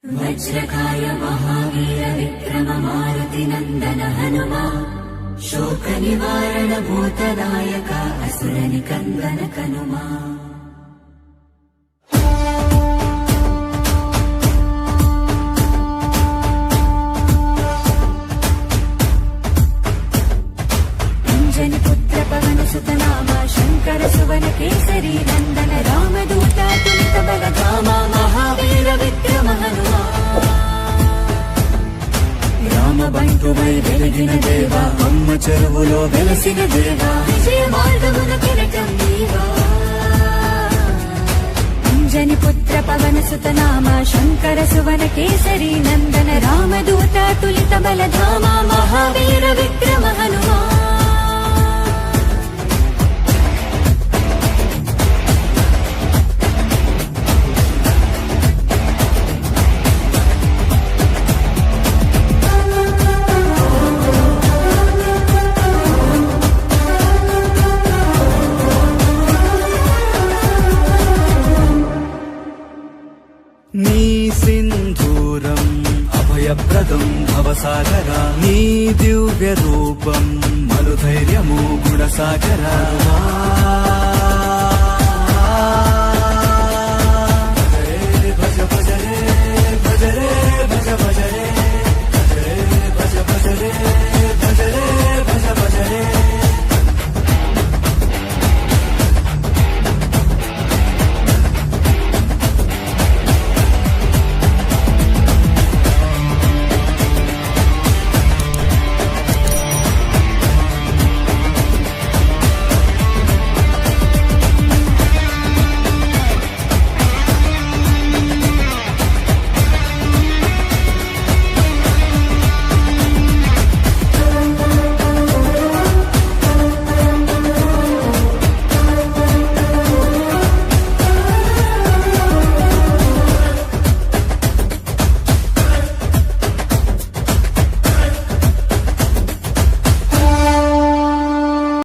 वज्रकाय महावीर विक्रम मारुति नंदन हनुमा शोक निवारण भूतदायक असुर निकंदन कनुमा। अंजनी पुत्र पवन सुत नाम शंकर सुवन केसरी नंदन रामदूत तुलित बलधामा महावीर विक्रम हनुमा। రామ బంటువై వెలిగిన దేవా అమ్మ చెరువులో వెలసిన దేవా విజయ మార్గమున కిరటం నీవా। అంజని పుత్ర పవన సుత నామ శంకర సువన కేసరి నందన రామదూత తులిత బలధామ మహావీర విక్రమ హనుమా। నీ సింధూరం అభయప్రదం భవసాగరా నీ దివ్య రూపం మరుధైర్యము గుణసాగరా।